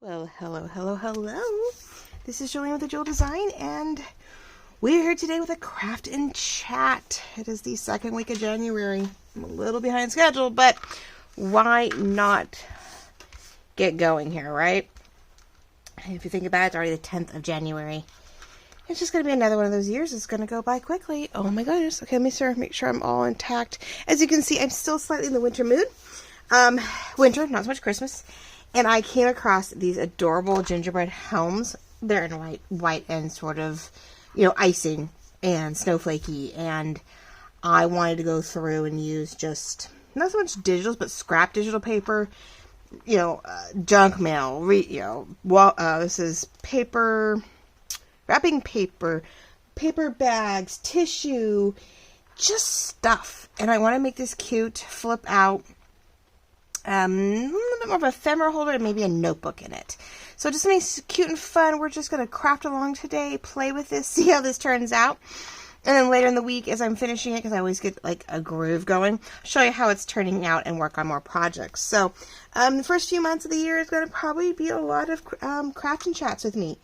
Well, hello. This is Jolene with the Jewel Design, and we're here today with a craft and chat. It is the second week of January. I'm a little behind schedule, but why not get going here, right? If you think about it, it's already the 10th of January. It's just going to be another one of those years. It's going to go by quickly. Oh my goodness. Okay, let me make sure I'm all intact. As you can see, I'm still slightly in the winter mood. Winter, not so much Christmas. And I came across these adorable gingerbread helms. They're in white and sort of, icing and snowflakey. And I wanted to go through and use just, not so much digitals, but scrap digital paper, junk mail, this is paper, wrapping paper, paper bags, tissue, just stuff. And I want to make this cute, flip out, a little bit more of a ephemera holder and maybe a notebook in it. So just something cute and fun. We're just going to craft along today, play with this, see how this turns out. And then later in the week, as I'm finishing it, because I always get like a groove going, show you how it's turning out and work on more projects. So the first few months of the year is going to probably be a lot of craft and chats with me.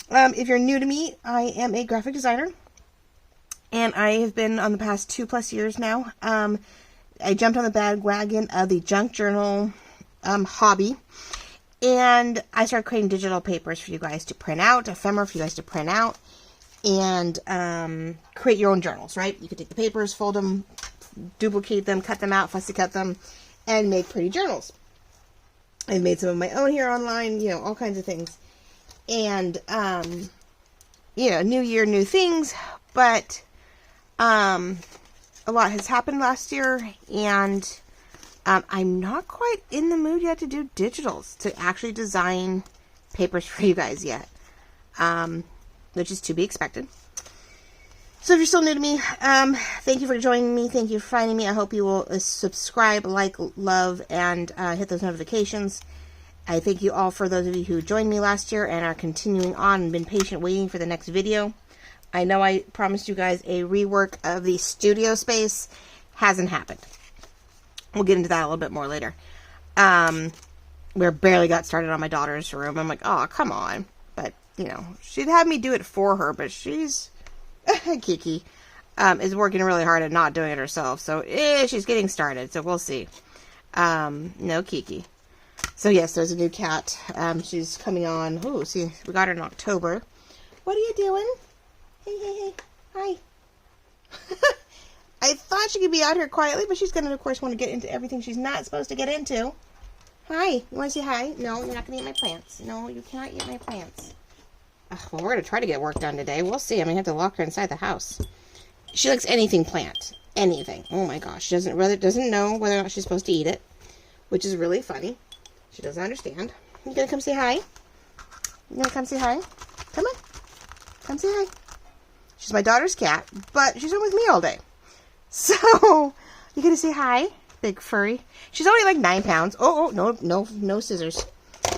If you're new to me, I am a graphic designer, and I have been on the past 2+ years now. I jumped on the bandwagon of the junk journal hobby, and I started creating digital papers for you guys to print out, ephemera for you guys to print out, and create your own journals, right? You could take the papers, fold them, duplicate them, cut them out, fussy cut them, and make pretty journals. I've made some of my own here online, all kinds of things. And, new year, new things, but a lot has happened last year, and I'm not quite in the mood yet to do digitals, to actually design papers for you guys yet, which is to be expected. So if you're still new to me, thank you for joining me. Thank you for finding me. I hope you will subscribe, like, love, and hit those notifications. I thank you all for those of you who joined me last year and are continuing on and been patient waiting for the next video. I know I promised you guys a rework of the studio space. Hasn't happened. We'll get into that a little bit more later. We barely got started on my daughter's room. I'm like, oh, come on. But, she'd have me do it for her, but she's, Kiki, is working really hard at not doing it herself. So, she's getting started. So, we'll see. No Kiki. So, yes, there's a new cat. She's coming on. Oh, see, we got her in October. What are you doing? Hey. Hi. I thought she could be out here quietly, but she's going to, of course, want to get into everything she's not supposed to get into. Hi. You want to say hi? No, you're not going to eat my plants. No, you cannot eat my plants. Well, we're going to try to get work done today. We'll see. I'm going to have to lock her inside the house. She likes anything plant. Anything. Oh, my gosh. She doesn't know whether or not she's supposed to eat it, which is really funny. She doesn't understand. You going to come say hi? You going to come say hi? Come on. Come say hi. She's my daughter's cat, but she's been with me all day. So, you gonna say hi, big furry? She's only like 9 pounds. Oh, no scissors.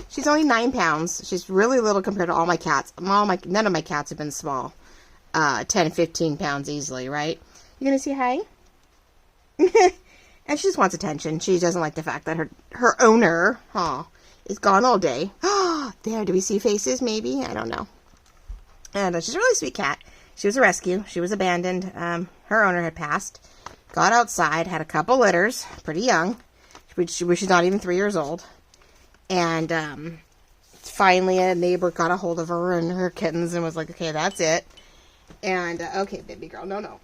She's only 9 pounds. She's really little compared to all my cats. None of my cats have been small. 10, 15 pounds easily, right? You gonna say hi? And she just wants attention. She doesn't like the fact that her owner, is gone all day. There, do we see faces? Maybe? I don't know. And she's a really sweet cat. She was a rescue. She was abandoned. Her owner had passed. Got outside, had a couple litters, pretty young, which she's not even 3 years old. And finally a neighbor got a hold of her and her kittens and was like, okay, that's it. And, okay, baby girl, no.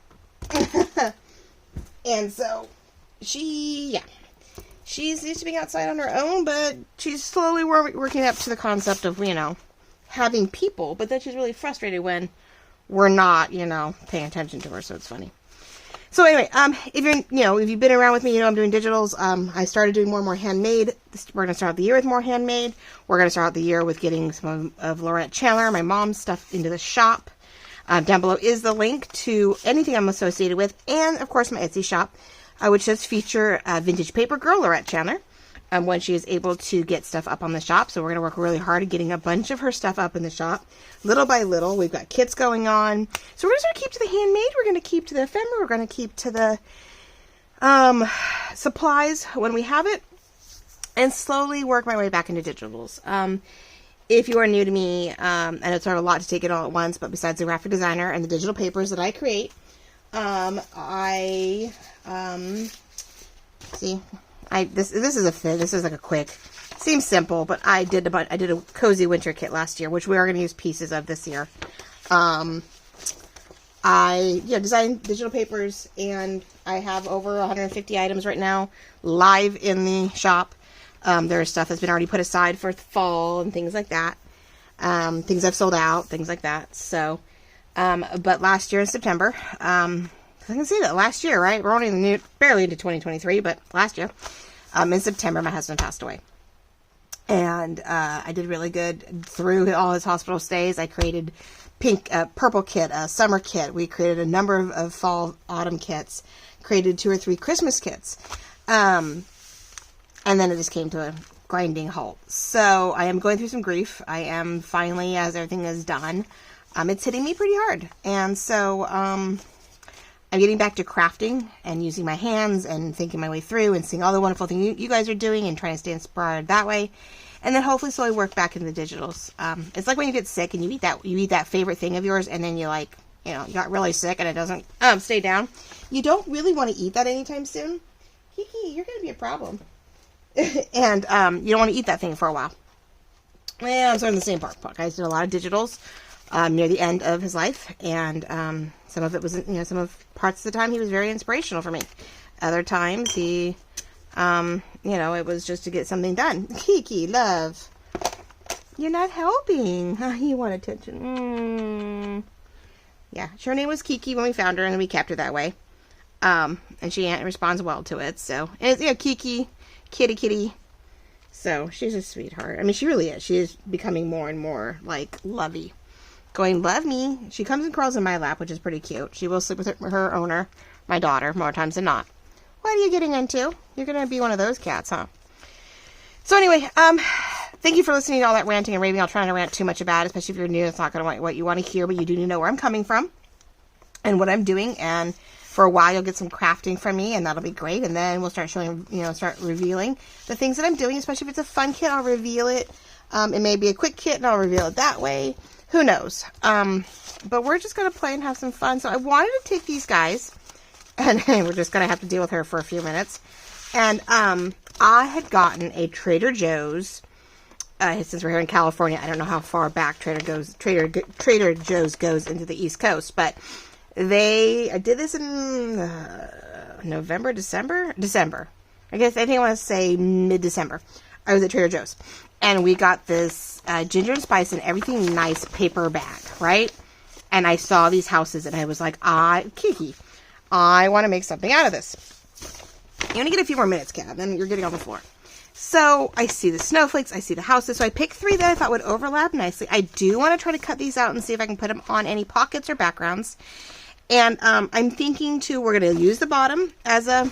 And so, she's used to being outside on her own, but she's slowly working up to the concept of, having people. But then she's really frustrated when we're not, paying attention to her, so it's funny. So anyway, if you've been around with me, I'm doing digitals. I started doing more and more handmade. We're going to start out the year with more handmade. We're going to start out the year with getting some of Lorette Chandler, my mom's stuff, into the shop. Down below is the link to anything I'm associated with, and of course my Etsy shop, which does feature Vintage Paper Girl, Lorette Chandler, when she is able to get stuff up on the shop. So we're going to work really hard at getting a bunch of her stuff up in the shop, little by little. We've got kits going on. So we're just going to keep to the handmade. We're going to keep to the ephemera. We're going to keep to the supplies when we have it. and slowly work my way back into digitals. If you are new to me, and it's sort of a lot to take it all at once, but besides the graphic designer and the digital papers that I create, this is a fit. This is like a quick, seems simple, but I did a cozy winter kit last year, which we are going to use pieces of this year. I designed digital papers, and I have over 150 items right now live in the shop. There's stuff that's been already put aside for fall and things like that. Things I've sold out, things like that. So, but last year in September, I can see that last year, right? We're only barely into 2023, but last year, in September, my husband passed away. And, I did really good through all his hospital stays. I created purple kit, a summer kit. We created a number of fall, autumn kits, created 2 or 3 Christmas kits. And then it just came to a grinding halt. So I am going through some grief. I am finally, as everything is done, it's hitting me pretty hard. And so, I'm getting back to crafting and using my hands and thinking my way through and seeing all the wonderful things you guys are doing and trying to stay inspired that way. And then hopefully slowly work back into the digitals. It's like when you get sick and you eat that favorite thing of yours, and then you you got really sick and it doesn't stay down. You don't really want to eat that anytime soon. Kiki, you're going to be a problem. And you don't want to eat that thing for a while. Well, I'm sort of in the same part. Guys did a lot of digitals near the end of his life, and some of it was, some of parts of the time he was very inspirational for me. Other times he, it was just to get something done. Kiki, love, you're not helping. You want attention. Yeah, her name was Kiki when we found her, and we kept her that way. And she responds well to it. So, and it's, Kiki. Kitty. So, she's a sweetheart. I mean, she really is. She is becoming more and more, lovey. Going, love me. She comes and crawls in my lap, which is pretty cute. She will sleep with her owner, my daughter, more times than not. What are you getting into? You're going to be one of those cats, huh? So, anyway, thank you for listening to all that ranting and raving. I'll try not to rant too much about it, especially if you're new. It's not going to be what you want to hear, but you do need to know where I'm coming from and what I'm doing, and for a while, you'll get some crafting from me, and that'll be great. And then we'll start showing, start revealing the things that I'm doing, especially if it's a fun kit, I'll reveal it. It may be a quick kit, and I'll reveal it that way. Who knows? But we're just going to play and have some fun. So I wanted to take these guys, and we're just going to have to deal with her for a few minutes. And I had gotten a Trader Joe's, since we're here in California. I don't know how far back Trader Joe's goes into the East Coast, but I did this in November, December. I think I want to say mid-December. I was at Trader Joe's, and we got this ginger and spice and everything nice paper bag, right? And I saw these houses, and I was like, Kiki, I want to make something out of this. You only get a few more minutes, Kat, then you're getting on the floor. So I see the snowflakes, I see the houses, so I picked 3 that I thought would overlap nicely. I do want to try to cut these out and see if I can put them on any pockets or backgrounds. And I'm thinking too, we're going to use the bottom as a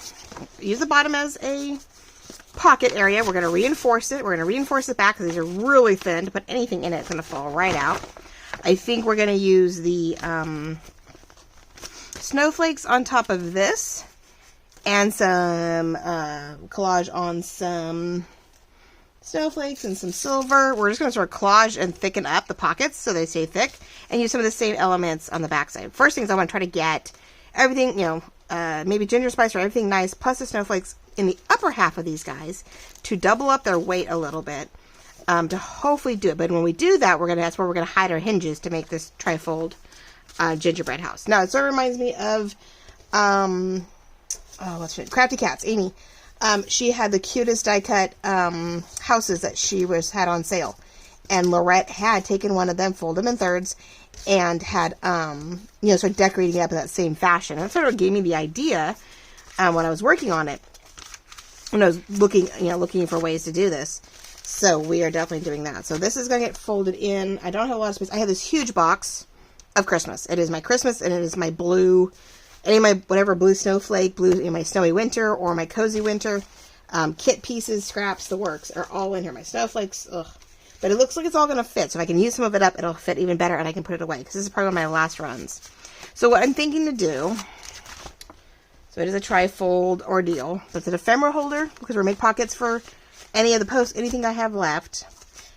pocket area. We're going to reinforce it. We're going to reinforce the back because these are really thin. To put anything in it, it's going to fall right out. I think we're going to use the snowflakes on top of this, and some collage on some snowflakes and some silver. We're just going to sort of collage and thicken up the pockets so they stay thick, and use some of the same elements on the backside. First things I want to try to get everything, maybe ginger spice or everything nice, plus the snowflakes in the upper half of these guys to double up their weight a little bit, to hopefully do it. But when we do that, that's where we're going to hide our hinges to make this trifold gingerbread house. Now, it sort of reminds me of, Crafty Cats, Amy. She had the cutest die-cut houses that she had on sale. And Lorette had taken one of them, folded them in thirds, and had, sort of decorating it up in that same fashion. And it sort of gave me the idea when I was working on it. When I was looking for ways to do this. So we are definitely doing that. So this is going to get folded in. I don't have a lot of space. I have this huge box of Christmas. It is my Christmas, and it is my blue, any of my whatever blue snowflake, my snowy winter, or my cozy winter, kit pieces, scraps, the works are all in here. My snowflakes, ugh. But it looks like it's all going to fit. So if I can use some of it up, it'll fit even better, and I can put it away, because this is probably one of my last runs. So what I'm thinking to do, so it is a tri-fold ordeal. So it's an ephemera holder, because we're making pockets for any of the posts, anything I have left.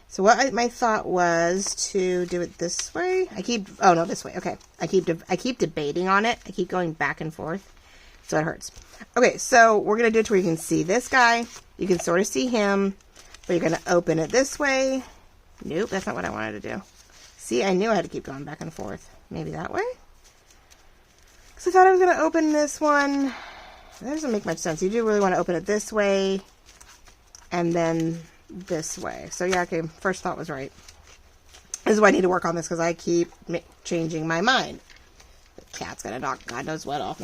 So what my thought was to do it this way. Oh no, this way. Okay. I keep debating on it. I keep going back and forth. So it hurts. Okay, so we're going to do it to where you can see this guy. You can sort of see him, but you're going to open it this way. Nope, that's not what I wanted to do. See, I knew I had to keep going back and forth. Maybe that way? Because I thought I was going to open this one. That doesn't make much sense. You do really want to open it this way and then this way. So yeah, okay, first thought was right. This is why I need to work on this because I keep changing my mind. The cat's going to knock God knows what off.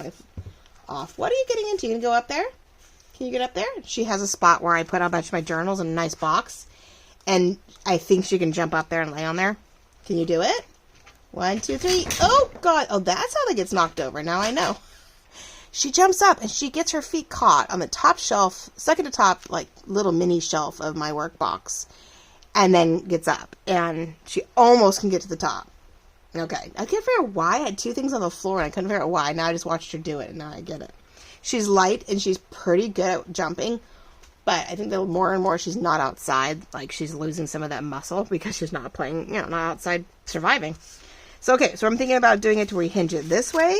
What are you getting into? You going to go up there? Can you get up there? She has a spot where I put a bunch of my journals in a nice box. And I think she can jump up there and lay on there. Can you do it? 1, 2, 3. Oh, God. Oh, that's how that gets knocked over. Now I know. She jumps up and she gets her feet caught on the top shelf, second to top, like little mini shelf of my work box. And then gets up. And she almost can get to the top. Okay. I can't figure out why. I had 2 things on the floor and I couldn't figure out why. Now I just watched her do it and now I get it. She's light and she's pretty good at jumping. But I think that more and more she's not outside. Like she's losing some of that muscle because she's not playing, not outside surviving. So, okay. So I'm thinking about doing it to where you hinge it this way.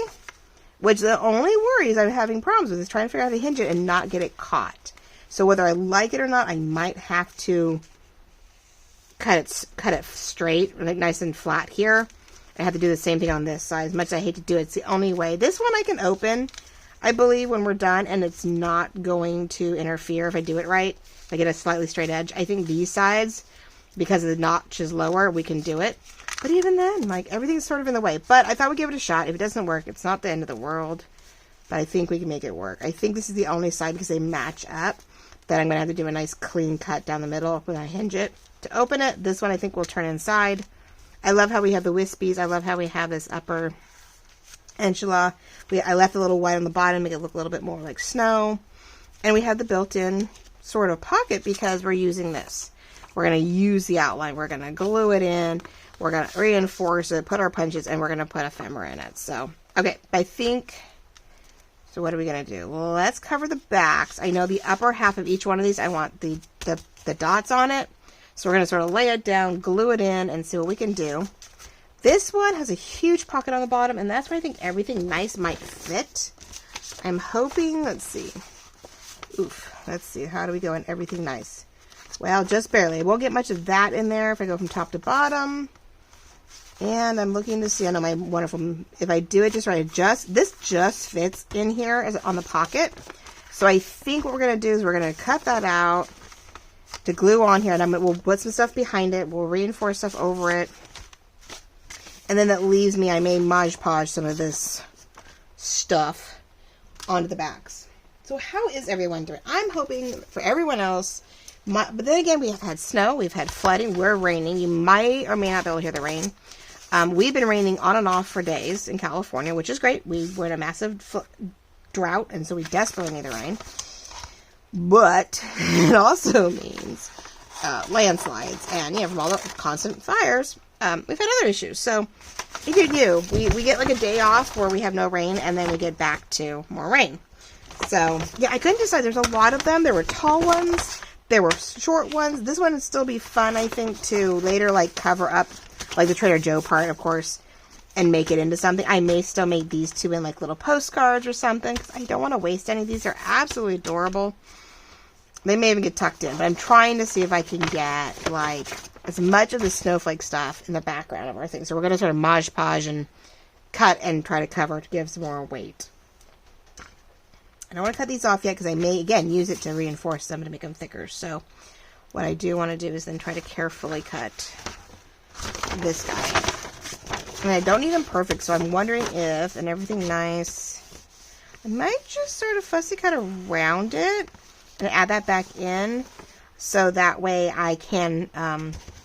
Which the only worries I'm having problems with is trying to figure out how to hinge it and not get it caught. So whether I like it or not, I might have to cut it straight, like nice and flat here. I have to do the same thing on this side. As much as I hate to do it, it's the only way. This one I can open, I believe, when we're done, and it's not going to interfere if I do it right. If I get a slightly straight edge. I think these sides, because the notch is lower, we can do it. But even then, like, everything's sort of in the way. But I thought we'd give it a shot. If it doesn't work, it's not the end of the world. But I think we can make it work. I think this is the only side, because they match up, that I'm going to have to do a nice clean cut down the middle when I hinge it. To open it, this one I think will turn inside. I love how we have the wispies. I love how we have this upper enchila. I left a little white on the bottom, make it look a little bit more like snow. And we have the built-in sort of pocket because we're using this. We're going to use the outline. We're going to glue it in. We're going to reinforce it, put our punches, and we're going to put ephemera in it. So, okay, I think, so what are we going to do? Well, let's cover the backs. I know the upper half of each one of these, I want the dots on it. So we're going to sort of lay it down, glue it in, and see what we can do. This one has a huge pocket on the bottom, and that's where I think everything nice might fit. I'm hoping, let's see. Oof, let's see, how do we go in everything nice? Well, just barely. I won't get much of that in there if I go from top to bottom. And I'm looking to see, I know my wonderful, if I do it just right, this just fits in here as on the pocket. So I think what we're going to do is we're going to cut that out to glue on here, and we'll put some stuff behind it. We'll reinforce stuff over it. And then that leaves me, I may Mod Podge some of this stuff onto the backs. So how is everyone doing? I'm hoping for everyone else, but then again, we have had snow, we've had flooding, we're raining. You might or may not be able to hear the rain. We've been raining on and off for days in California, which is great. We're in a massive drought, and so we desperately need the rain. But it also means landslides, and from all the constant fires, we've had other issues. So we get like a day off where we have no rain, and then we get back to more rain. So yeah, I couldn't decide. There's a lot of them. There were tall ones, there were short ones. This one would still be fun, I think, to later like cover up, like the Trader Joe part, of course, and make it into something. I may still make these two in like little postcards or something, because I don't want to waste any of these. They're absolutely adorable. They may even get tucked in, but I'm trying to see if I can get like as much of the snowflake stuff in the background of our thing. So we're going to sort of Mod Podge and cut and try to cover to give some more weight. I don't want to cut these off yet because I may, again, use it to reinforce them to make them thicker. So what I do want to do is then try to carefully cut this guy. And I don't need them perfect, so I'm wondering if, and everything nice, I might just sort of fussy cut around it and add that back in so that way I can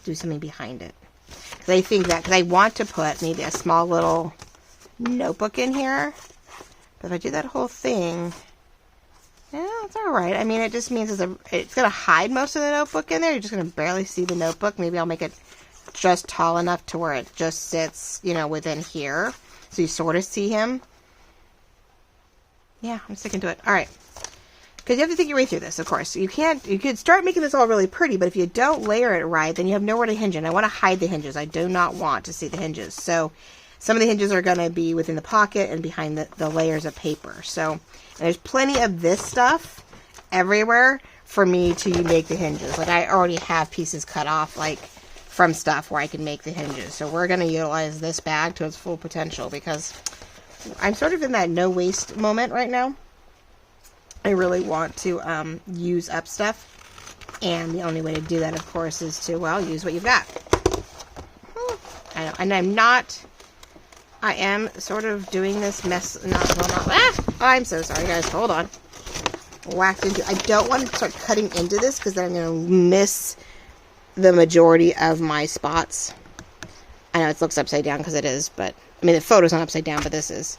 do something behind it. Because I think that, because I want to put maybe a small little notebook in here. But if I do that whole thing, yeah, it's alright. I mean, it just means it's going to hide most of the notebook in there. You're just going to barely see the notebook. Maybe I'll make it just tall enough to where it just sits, within here. So you sort of see him. Yeah, I'm sticking to it. Alright. because you have to think your way through this, of course. You could start making this all really pretty, but if you don't layer it right, then you have nowhere to hinge it. I want to hide the hinges. I do not want to see the hinges. So some of the hinges are going to be within the pocket and behind the layers of paper. So, and there's plenty of this stuff everywhere for me to make the hinges. Like, I already have pieces cut off, like, from stuff where I can make the hinges. So we're going to utilize this bag to its full potential, because I'm sort of in that no waste moment right now. I really want to use up stuff, and the only way to do that, of course, is to, well, use what you've got. I know, and I am sort of doing this mess. I'm so sorry, guys. Hold on. Whacked into. I don't want to start cutting into this, because then I'm going to miss the majority of my spots. I know it looks upside down because it is, but I mean the photo's not upside down, but this is.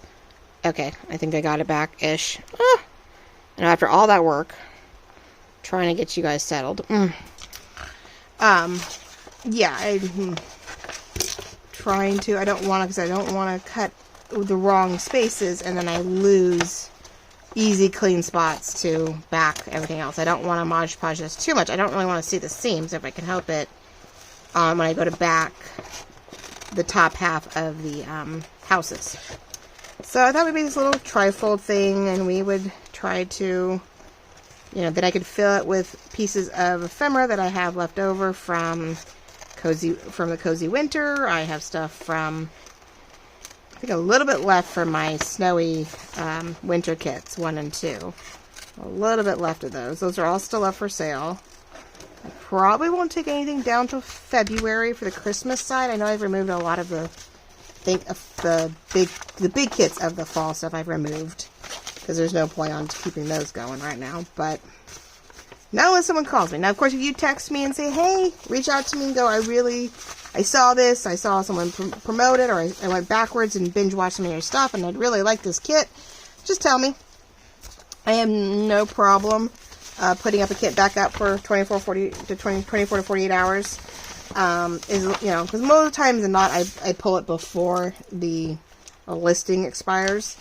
Okay, I think I got it back-ish. And after all that work, trying to get you guys settled. Yeah, I'm trying to. I don't want to, because I don't want to cut the wrong spaces and then I lose easy clean spots to back everything else. I don't want to Mod Podge this too much. I don't really want to see the seams if I can help it when I go to back the top half of the houses. So I thought we'd make this little trifold thing, and we would try to, you know, that I could fill it with pieces of ephemera that I have left over from the Cozy Winter. I have stuff from, I think, a little bit left from my snowy winter kits 1 and 2. A little bit left of those. Those are all still up for sale. I probably won't take anything down till February for the Christmas side. I know I've removed a lot of the big kits of the fall stuff. I've removed because there's no point on keeping those going right now. But not unless someone calls me. Now, of course, if you text me and say, hey, reach out to me and go, I saw this, I saw someone promote it, or I went backwards and binge watched some of your stuff, and I'd really like this kit, just tell me. I have no problem putting up a kit back up for 24 to 48 hours. Because most of the times than not, I pull it before the listing expires,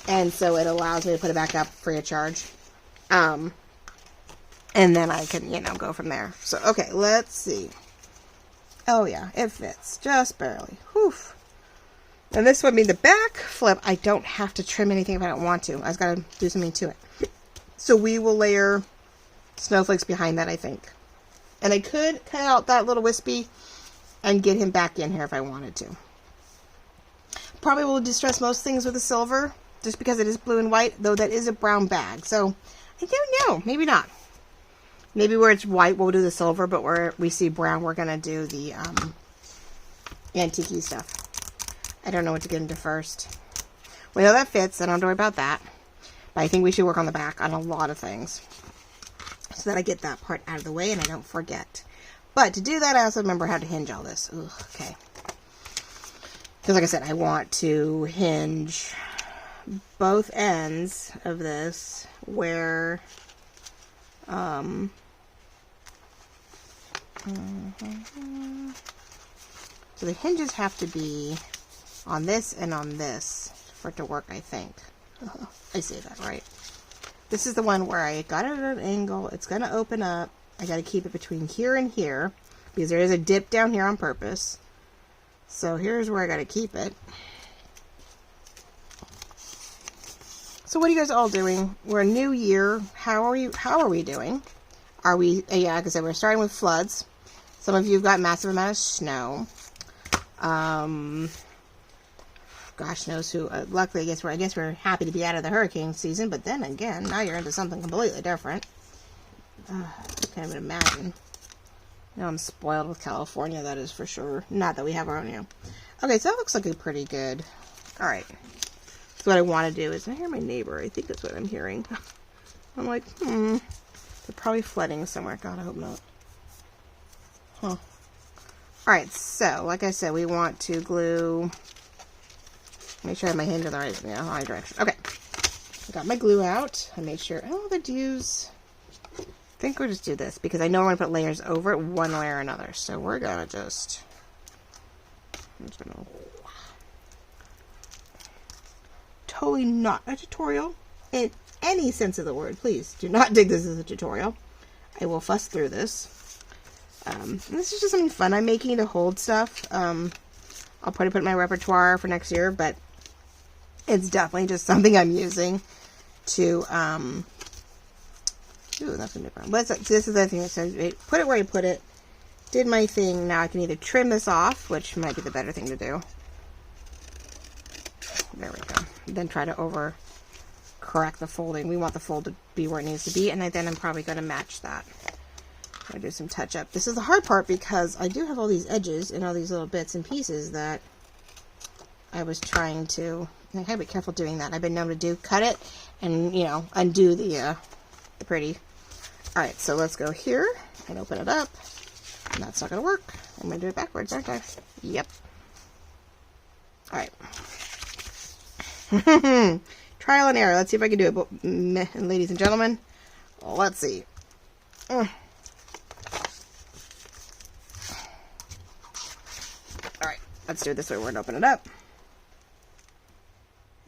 and so it allows me to put it back up free of charge. And then I can, go from there. So, okay, let's see. Oh, yeah, it fits. Just barely. Whew. And this would mean the back flip, I don't have to trim anything if I don't want to. I just got to do something to it. So we will layer snowflakes behind that, I think. And I could cut out that little wispy and get him back in here if I wanted to. Probably will distress most things with the silver, just because it is blue and white, though that is a brown bag. So, I don't know. Maybe not. Maybe where it's white, we'll do the silver, but where we see brown, we're going to do the antique-y stuff. I don't know what to get into first. We know that fits. I don't have to worry about that. But I think we should work on the back on a lot of things, so that I get that part out of the way and I don't forget. But to do that, I also remember how to hinge all this. Ugh, okay. Because like I said, I want to hinge both ends of this where so the hinges have to be on this and on this for it to work, I think. I say that right. This is the one where I got it at an angle. It's going to open up. I got to keep it between here and here, because there is a dip down here on purpose. So here's where I got to keep it. So what are you guys all doing? We're a new year. How are we doing? Are we, yeah, like I said, we're starting with floods. Some of you have got massive amount of snow. Gosh knows who. Luckily, I guess we're happy to be out of the hurricane season. But then again, now you're into something completely different. I can't even imagine. I'm spoiled with California, that is for sure. Not that we have our own here. Okay, so that looks like a pretty good. All right. So what I want to do is, I hear my neighbor. I think that's what I'm hearing. I'm like, they're probably flooding somewhere. God, I hope not. Huh. All right, so like I said, we want to glue. Make sure I have my hinge in the right direction. Okay. I got my glue out. I made sure. Oh, the use. I think we'll just do this because I know we're going to put layers over it one way or another. So we're going to just. I'm just going to. Totally not a tutorial. It any sense of the word, please do not dig this as a tutorial. I will fuss through this. This is just something fun I'm making to hold stuff. I'll probably put it in my repertoire for next year, but it's definitely just something I'm using to, ooh, that's a new problem. But this is the thing that says, put it where you put it. Did my thing. Now I can either trim this off, which might be the better thing to do. There we go. Then try to over correct the folding. We want the fold to be where it needs to be, and then I'm probably going to match that. I'm going to do some touch up. This is the hard part because I do have all these edges and all these little bits and pieces that I was trying to, I gotta be careful doing that. I've been known to do, cut it and, you know, undo the pretty. Alright, so let's go here and open it up. And that's not going to work. I'm going to do it backwards, aren't I? Yep. Alright. Trial and error. Let's see if I can do it. And ladies and gentlemen, let's see. Alright, let's do it this way. We're going to open it up.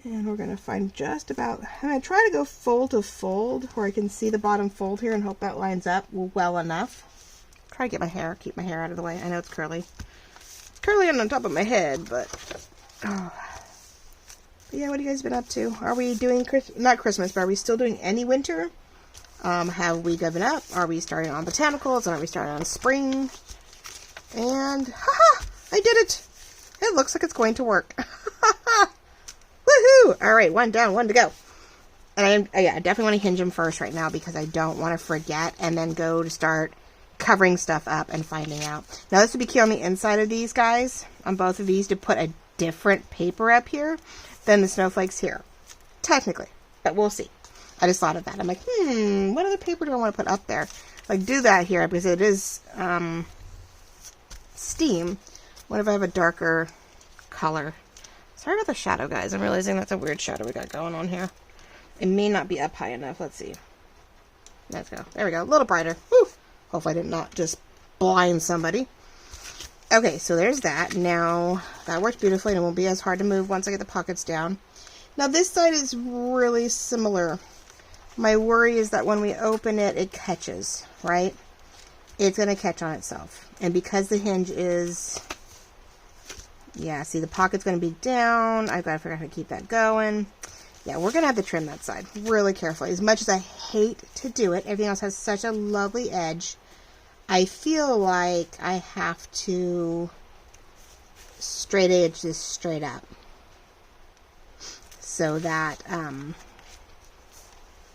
And we're going to find just about, I'm going to try to go fold to fold where I can see the bottom fold here and hope that lines up well enough. Try to get my hair, keep my hair out of the way. I know it's curly. It's curly on top of my head, but, oh. But yeah, what have you guys been up to? Are we doing, not Christmas, but are we still doing any winter? Have we given up? Are we starting on botanicals? Are we starting on spring? And, haha, I did it. It looks like it's going to work. Woohoo! Alright, one down, one to go. And I definitely want to hinge them first right now because I don't want to forget and then go to start covering stuff up and finding out. Now this would be key on the inside of these guys, on both of these, to put a different paper up here than the snowflakes here. Technically, but we'll see. I just thought of that. I'm like, what other paper do I want to put up there? Like, do that here because it is steam. What if I have a darker color? Sorry about the shadow, guys. I'm realizing that's a weird shadow we got going on here. It may not be up high enough. Let's see. Let's go. There we go. A little brighter. Woo! Hopefully I did not just blind somebody. Okay, so there's that. Now, that works beautifully and it won't be as hard to move once I get the pockets down. Now, this side is really similar. My worry is that when we open it, it catches, right? It's going to catch on itself. And because the hinge is... Yeah, see, the pocket's going to be down. I've got to figure out how to keep that going. Yeah, we're going to have to trim that side really carefully. As much as I hate to do it, everything else has such a lovely edge. I feel like I have to straight edge this straight up. So that,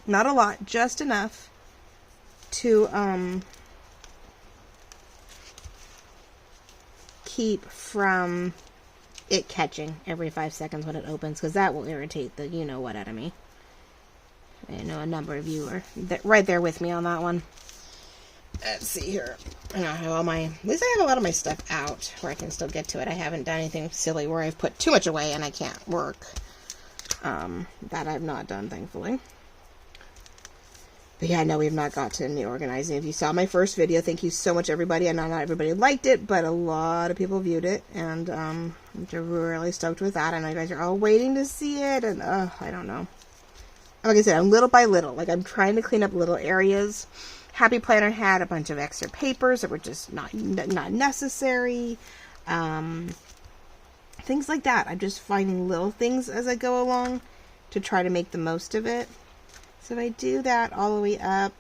not a lot, just enough to keep from it catching every 5 seconds when it opens, because that will irritate the you-know-what out of me. I know a number of you are right there with me on that one. Let's see here. I know I have all my, at least I have a lot of my stuff out where I can still get to it. I haven't done anything silly where I've put too much away and I can't work. That I've not done, thankfully. But yeah, no, we have not got to any organizing. If you saw my first video, thank you so much, everybody. I know not everybody liked it, but a lot of people viewed it, and I'm really stoked with that. I know you guys are all waiting to see it, and I don't know. Like I said, I'm little by little. Like, I'm trying to clean up little areas. Happy Planner had a bunch of extra papers that were just not necessary. Things like that. I'm just finding little things as I go along to try to make the most of it. So if I do that all the way up,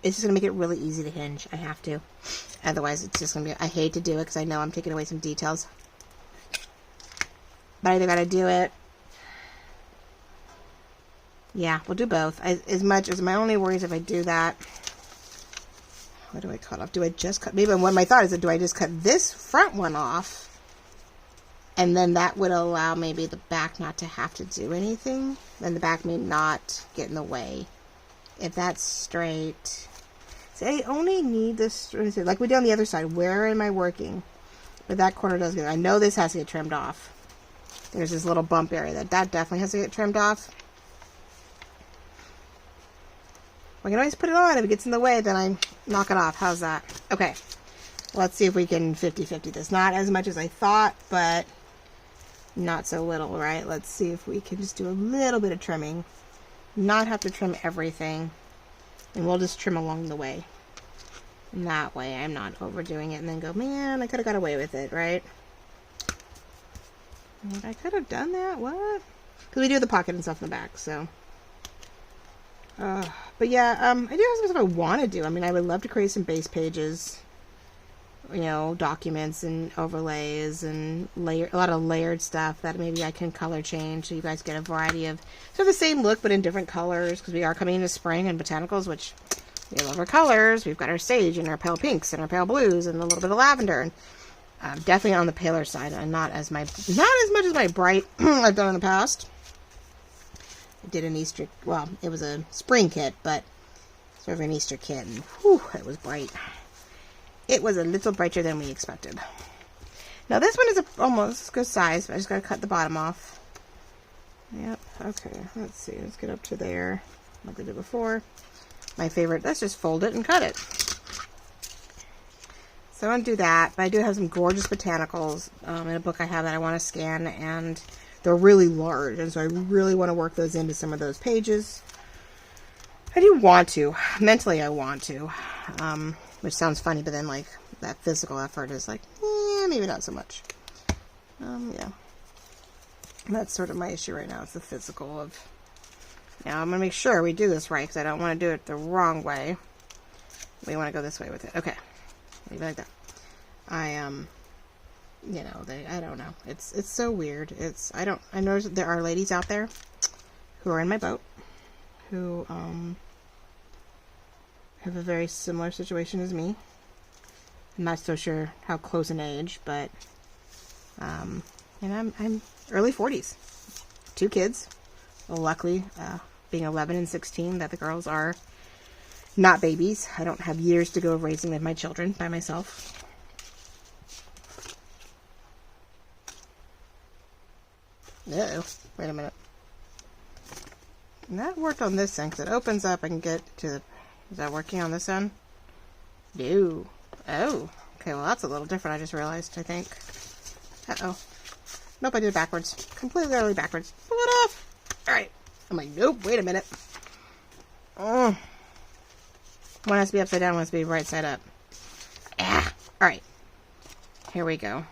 it's just going to make it really easy to hinge. I have to. Otherwise, it's just going to be, I hate to do it because I know I'm taking away some details. But I either got to do it. Yeah, we'll do both. As much as my only worry is if I do that, what do I cut off? Do I just cut, maybe what my thought is that do I just cut this front one off? And then that would allow maybe the back not to have to do anything. Then the back may not get in the way. If that's straight. See, I only need this, like we did on the other side. Where am I working? But that corner does get, I know this has to get trimmed off. There's this little bump area that definitely has to get trimmed off. I can always put it on. If it gets in the way, then I knock it off. How's that? Okay. Let's see if we can 50-50 this. Not as much as I thought, but not so little, right? Let's see if we can just do a little bit of trimming not have to trim everything, and we'll just trim along the way. And that way I'm not overdoing it and then go, man, I could have got away with it, right? And I could have done that, what? Because we do the pocket and stuff in the back, so. But yeah, I do have some stuff I want to do. I mean, I would love to create some base pages, you know, documents and overlays and a lot of layered stuff that maybe I can color change so you guys get a variety of sort of the same look but in different colors, because we are coming into spring and botanicals, which we love our colors. We've got our sage and our pale pinks and our pale blues and a little bit of lavender, and definitely on the paler side and not as much as my bright I've done in the past. I did an Easter, well, it was a spring kit, but sort of an Easter kit, and whew, it was bright. It was a little brighter than we expected. Now this one is almost a good size, but I just got to cut the bottom off. Yep, okay, let's see, let's get up to there, like we did before. My favorite, let's just fold it and cut it. So I want to do that, but I do have some gorgeous botanicals in a book I have that I want to scan, and they're really large, and so I really want to work those into some of those pages. I do want to. Mentally, I want to. Which sounds funny, but then, like, that physical effort is like, maybe not so much. Yeah. That's sort of my issue right now. It's the physical of... Now, I'm going to make sure we do this right, because I don't want to do it the wrong way. We want to go this way with it. Okay. Maybe like that. You know, I don't know. It's so weird. I know there are ladies out there who are in my boat who, have a very similar situation as me. I'm not so sure how close in age, but, and I'm early 40s. 2 kids. Well, luckily, being 11 and 16, that the girls are not babies. I don't have years to go of raising my children by myself. Uh-oh. Wait a minute. And that worked on this end, because it opens up. I can get to the... Is that working on this end? No. Oh. Okay, well, that's a little different, I just realized, I think. Uh-oh. Nope, I did it backwards. Completely, utterly backwards. Pull it off! Alright. I'm like, nope, wait a minute. Oh. One has to be upside down, one has to be right side up. Ah! Alright. Here we go.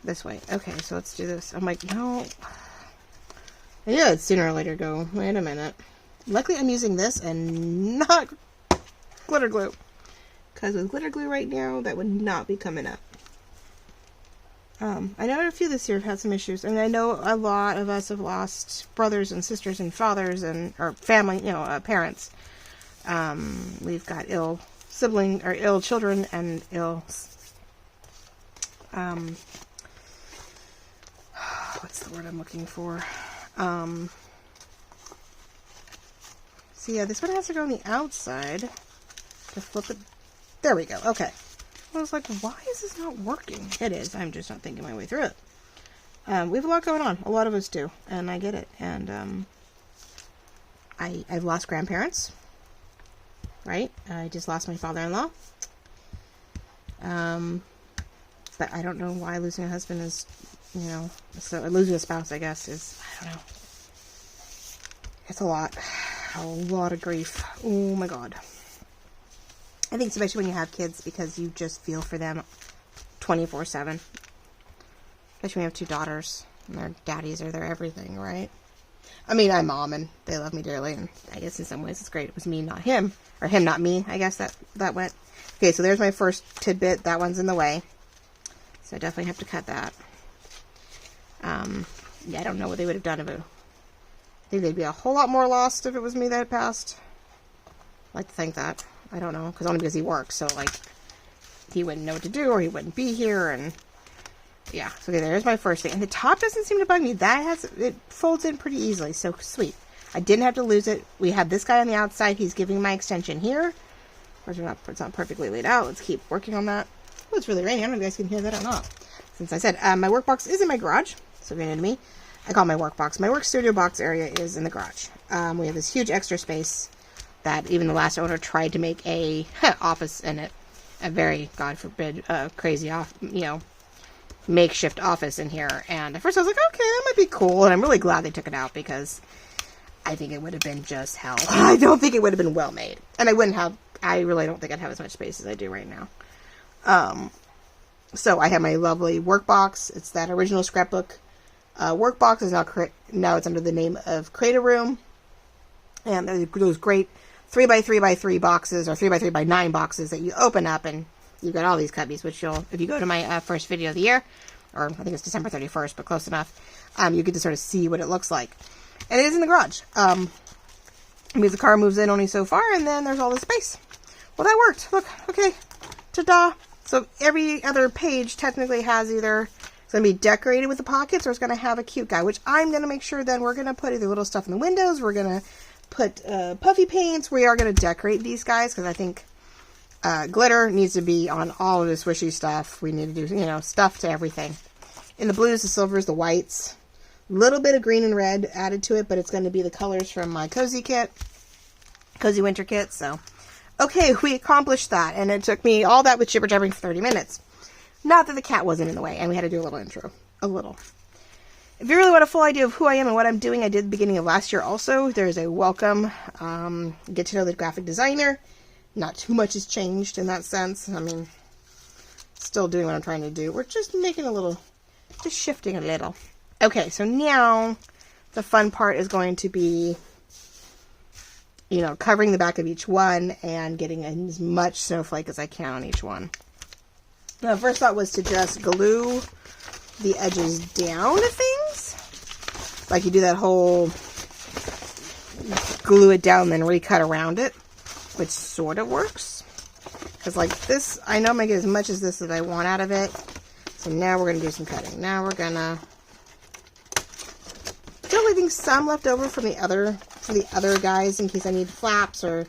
This way. Okay, so let's do this. I'm like, no. I knew I'd sooner or later go, wait a minute. Luckily, I'm using this and not glitter glue. Because with glitter glue right now, that would not be coming up. I know a few this year have had some issues. And I know a lot of us have lost brothers and sisters and fathers and, or family, you know, parents. We've got ill sibling, or ill children and ill, what's the word I'm looking for? So yeah, this one has to go on the outside to flip it. There we go. Okay. I was like, why is this not working? It is. I'm just not thinking my way through it. We have a lot going on. A lot of us do. And I get it. And I've lost grandparents. Right? I just lost my father-in-law. But I don't know why losing a husband is, you know, so losing a spouse, I guess, is, I don't know. It's a lot. A lot of grief. Oh my God. I think especially when you have kids, because you just feel for them 24/7. Especially when you have 2 daughters and their daddies are their everything, right? I mean, I'm mom and they love me dearly, and I guess in some ways it's great. It was me, not him, or him, not me. I guess that went. Okay, so there's my first tidbit. That one's in the way, so I definitely have to cut that. Yeah, I don't know what they would have done if it. I think they'd be a whole lot more lost if it was me that had passed. I like to think that. I don't know, only because he works, so, like, he wouldn't know what to do, or he wouldn't be here, and, yeah. So, okay, there's my first thing. And the top doesn't seem to bug me. It folds in pretty easily, so sweet. I didn't have to lose it. We have this guy on the outside. He's giving my extension here. Of course, it's not perfectly laid out. Let's keep working on that. Oh, it's really raining. I don't know if you guys can hear that or not. Since I said, my work box is in my garage, so if you're new to me, I call it my work box. My work studio box area is in the garage. We have this huge extra space that even the last owner tried to make a office in it. A very, God forbid, crazy makeshift office in here. And at first I was like, okay, that might be cool. And I'm really glad they took it out, because I think it would have been just hell. I don't think it would have been well made. And I really don't think I'd have as much space as I do right now. So I have my lovely workbox. It's that original scrapbook workbox. Is now it's under the name of Create a Room. And those great 3x3x3 boxes, or 3x3x9 boxes that you open up, and you've got all these cubbies, which if you go to my first video of the year, or I think it's December 31st, but close enough, you get to sort of see what it looks like. And it is in the garage. Because the car moves in only so far, and then there's all this space. Well, that worked. Look, okay, ta-da. So every other page technically has either, it's going to be decorated with the pockets, or it's going to have a cute guy, which I'm going to make sure then we're going to put either little stuff in the windows, we're going to put puffy paints, we are going to decorate these guys, because I think glitter needs to be on all of the swishy stuff. We need to do, stuff to everything. In the blues, the silvers, the whites, a little bit of green and red added to it, but it's going to be the colors from my Cozy Winter kit, so. Okay, we accomplished that, and it took me all that with jibber-jabbering for 30 minutes. Not that the cat wasn't in the way, and we had to do a little intro. A little. If you really want a full idea of who I am and what I'm doing, I did the beginning of last year also. There's a welcome, get to know the graphic designer. Not too much has changed in that sense. I mean, still doing what I'm trying to do. We're just making just shifting a little. Okay, so now the fun part is going to be, covering the back of each one and getting as much snowflake as I can on each one. Now, the first thought was to just glue the edges down to things. Like you do that whole glue it down, then recut around it, which sort of works. Because like this, I know I'm going to get as much as this that I want out of it. So now we're going to do some cutting. Now we're going to, still leaving some left over from the other guys in case I need flaps or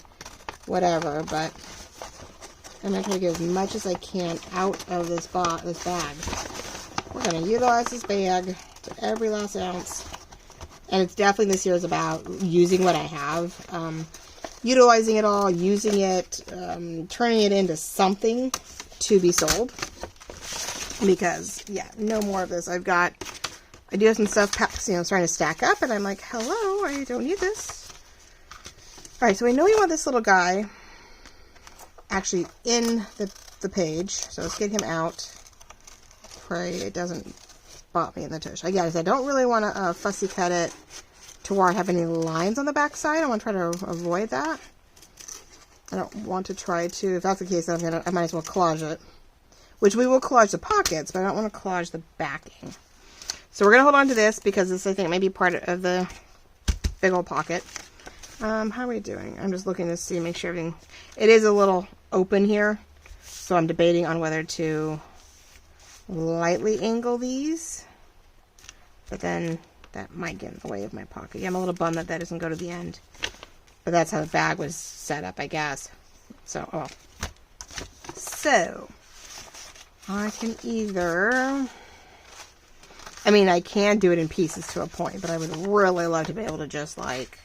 whatever, but I'm going to try to get as much as I can out of this bag. We're going to utilize this bag to every last ounce. And it's definitely, this year is about using what I have. Utilizing it all, using it, turning it into something to be sold. Because, yeah, no more of this. I do have some stuff starting to stack up, and I'm like, hello, I don't need this. Alright, so I know we want this little guy actually in the page. So let's get him out. Pray it doesn't bop me in the tush. I don't really want to fussy cut it to where I have any lines on the back side. I want to try to avoid that. I don't want to try to, if that's the case, then I might as well collage it. Which we will collage the pockets, but I don't want to collage the backing. So we're going to hold on to this because this, I think, may be part of the big old pocket. How are we doing? I'm just looking to see, make sure everything, it is a little open here. So I'm debating on whether to lightly angle these. But then that might get in the way of my pocket. Yeah, I'm a little bummed that doesn't go to the end. But that's how the bag was set up, I guess. So, So, I can either, I can do it in pieces to a point, but I would really love to be able to just like,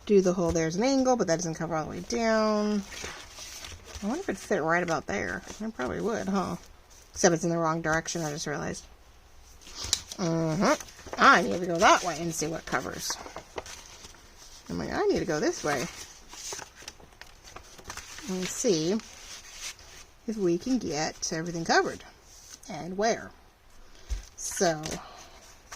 do the whole, there's an angle, but that doesn't cover all the way down. I wonder if it'd fit right about there. It probably would, huh? Except it's in the wrong direction, I just realized. I need to go that way and see what covers. I'm like, I need to go this way. And see if we can get everything covered. And where. So,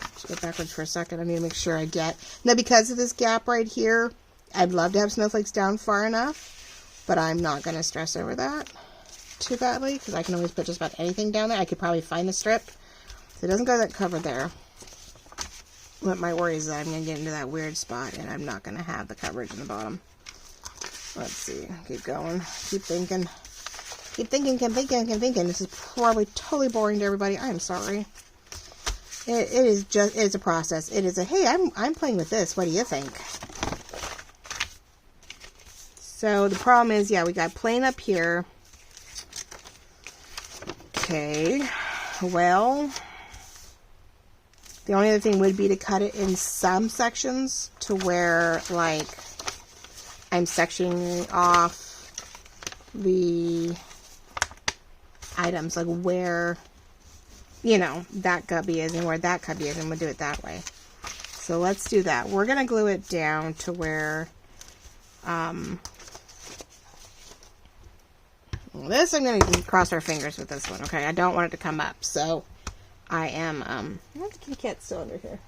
let's go backwards for a second. I need to make sure I get... Now, because of this gap right here, I'd love to have snowflakes down far enough, but I'm not going to stress over that too badly, because I can always put just about anything down there. I could probably find the strip. So it doesn't go that covered there. But my worry is that I'm going to get into that weird spot, and I'm not going to have the coverage in the bottom. Let's see. Keep going. Keep thinking. Keep thinking, keep thinking, keep thinking. This is probably totally boring to everybody. I'm sorry. It is just, it's a process. It is a, hey, I'm playing with this. What do you think? So the problem is, yeah, we got plain up here. Okay. Well, the only other thing would be to cut it in some sections to where, like, I'm sectioning off the items, like where you know, that cubby is and where that cubby is, and we'll do it that way. So let's do that. We're going to glue it down to where, this I'm going to cross our fingers with this one, okay? I don't want it to come up, so I am, what's the cat still under here?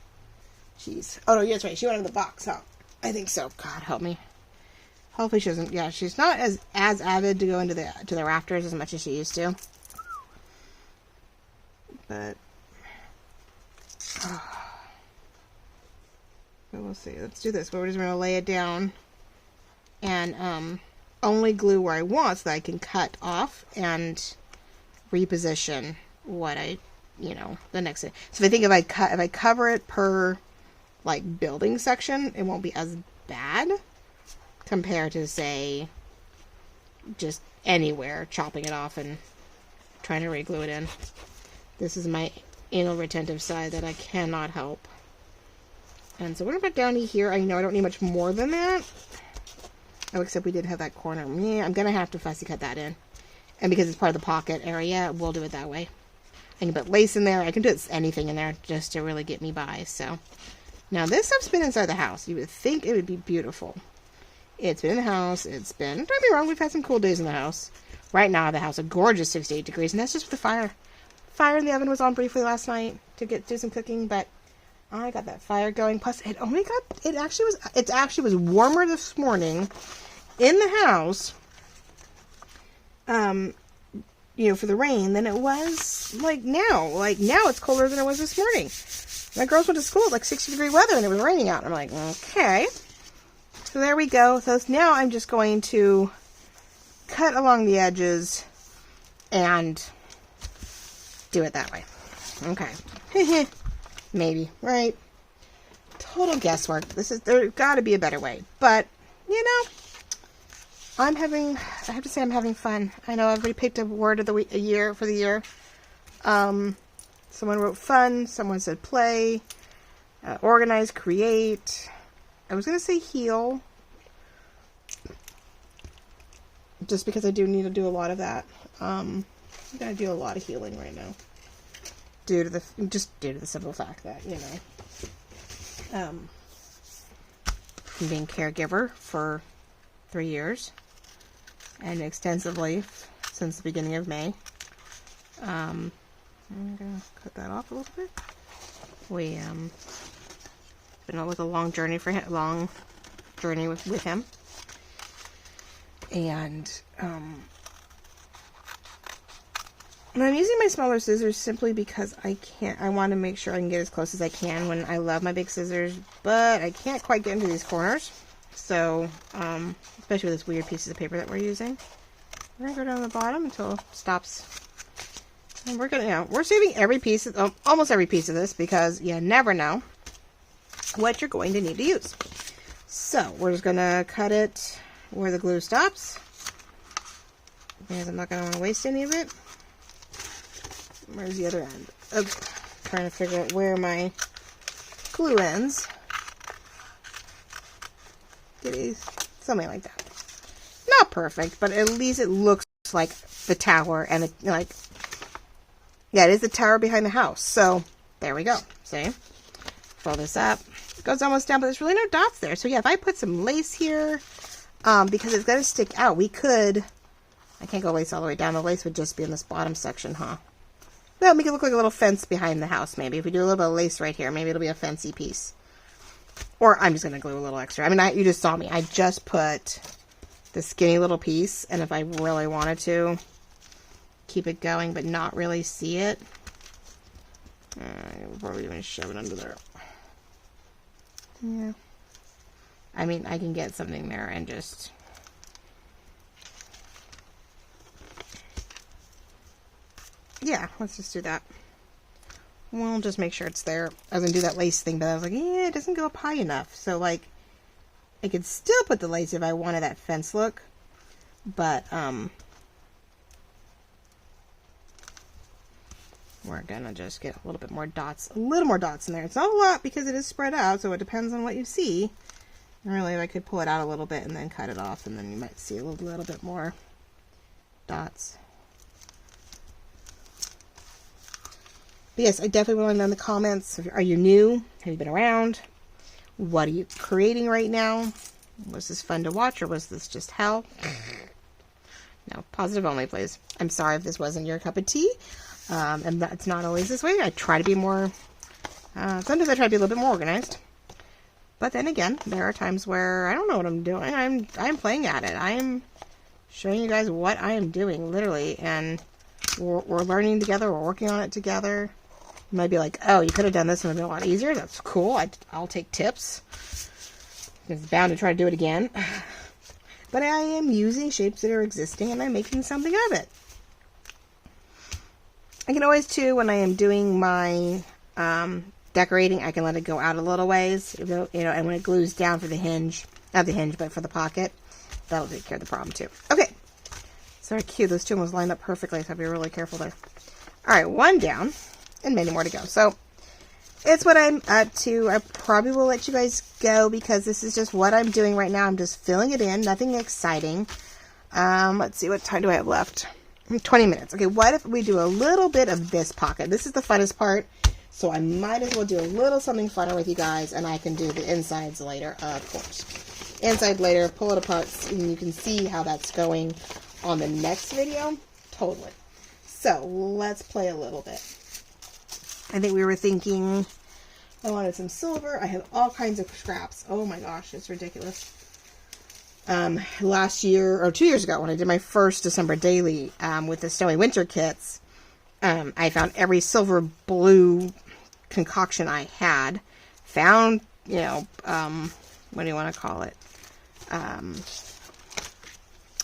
Jeez. Oh, no, yeah, that's right. She went in the box, huh? I think so. God, help me. Hopefully she doesn't, yeah, she's not as avid to go into the rafters as much as she used to. But, but we'll see. Let's do this. We're just going to lay it down and only glue where I want so that I can cut off and reposition what I, you know, the next thing. So I think if I cover it per like building section, it won't be as bad compared to, say, just anywhere chopping it off and trying to re-glue it in. This is my anal retentive side that I cannot help. And so we're going to put down here. I know I don't need much more than that. Oh, except we did have that corner. Yeah, I'm going to have to fussy cut that in. And because it's part of the pocket area, we'll do it that way. I can put lace in there. I can do anything in there just to really get me by. So now this stuff's been inside the house. You would think it would be beautiful. It's been in the house. It's been, don't get me wrong, we've had some cool days in the house. Right now, the house is a gorgeous 68 degrees, and that's just with the fire. Fire in the oven was on briefly last night to do some cooking, but I got that fire going. Plus, it actually was warmer this morning in the house, you know, for the rain than it was like now. Like now it's colder than it was this morning. My girls went to school at like 60-degree weather and it was raining out. And I'm like, okay. So there we go. So now I'm just going to cut along the edges and do it that way. Okay. Maybe, right? Total guesswork. There's got to be a better way. But, you know, I have to say I'm having fun. I know everybody picked a word of the week, for the year. Someone wrote fun. Someone said play. Organize, create. I was going to say heal. Just because I do need to do a lot of that. I'm going to do a lot of healing right now. Due to the simple fact that, you know, I'm being caregiver for 3 years and extensively since the beginning of May. I'm gonna cut that off a little bit. We been on a long journey for him, with him, and I'm using my smaller scissors simply because I want to make sure I can get as close as I can when I love my big scissors, but I can't quite get into these corners. So, especially with this weird pieces of paper that we're using. We're going to go down the bottom until it stops. And we're going to, we're saving every piece, almost every piece of this because you never know what you're going to need to use. So, we're just going to cut it where the glue stops. Because I'm not going to want to waste any of it. Where's the other end? Oops. Trying to figure out where my glue ends. Something like that. Not perfect, but at least it looks like the tower and it is the tower behind the house. So there we go. See? Fold this up. It goes almost down, but there's really no dots there. So yeah, if I put some lace here, because it's going to stick out, I can't go lace all the way down. The lace would just be in this bottom section, huh? Well, make it look like a little fence behind the house, maybe. If we do a little bit of lace right here, maybe it'll be a fancy piece. Or I'm just going to glue a little extra. I mean, you just saw me. I just put the skinny little piece, and if I really wanted to keep it going but not really see it, I would probably even shove it under there. Yeah. I mean, I can get something there and just... Yeah, let's just do that. We'll just make sure it's there. I was going to do that lace thing, but I was like, yeah, it doesn't go up high enough. So, like, I could still put the lace if I wanted that fence look. But, we're going to just get a little bit more dots. A little more dots in there. It's not a lot because it is spread out, so it depends on what you see. And really, I could pull it out a little bit and then cut it off, and then you might see a little bit more dots. But yes, I definitely want to know in the comments, are you new? Have you been around? What are you creating right now? Was this fun to watch, or was this just hell? No, positive only, please. I'm sorry if this wasn't your cup of tea. And that's not always this way. I try to be more, sometimes I try to be a little bit more organized. But then again, there are times where I don't know what I'm doing. I'm playing at it. I am showing you guys what I am doing, literally. And we're learning together. We're working on it together. You might be like, oh, you could have done this and it would have been a lot easier. That's cool. I'll take tips. It's bound to try to do it again. But I am using shapes that are existing and I'm making something of it. I can always, too, when I am doing my decorating, I can let it go out a little ways. You know, and when it glues down for the hinge, not the hinge, but for the pocket, that'll take care of the problem, too. Okay. Sorry, cute. Those two almost lined up perfectly, so I'll be really careful there. All right, one down and many more to go. So it's what I'm up to. I probably will let you guys go because this is just what I'm doing right now. I'm just filling it in. Nothing exciting. Let's see. What time do I have left? 20 minutes. Okay, what if we do a little bit of this pocket? This is the funnest part. So I might as well do a little something funner with you guys, and I can do the insides later, of course. Inside later, pull it apart, and you can see how that's going on the next video. Totally. So let's play a little bit. I think we were thinking I wanted some silver. I have all kinds of scraps. Oh my gosh, it's ridiculous. Last year, or 2 years ago, when I did my first December daily with the Snowy Winter kits, I found every silver blue concoction I had. Found, you know, what do you want to call it?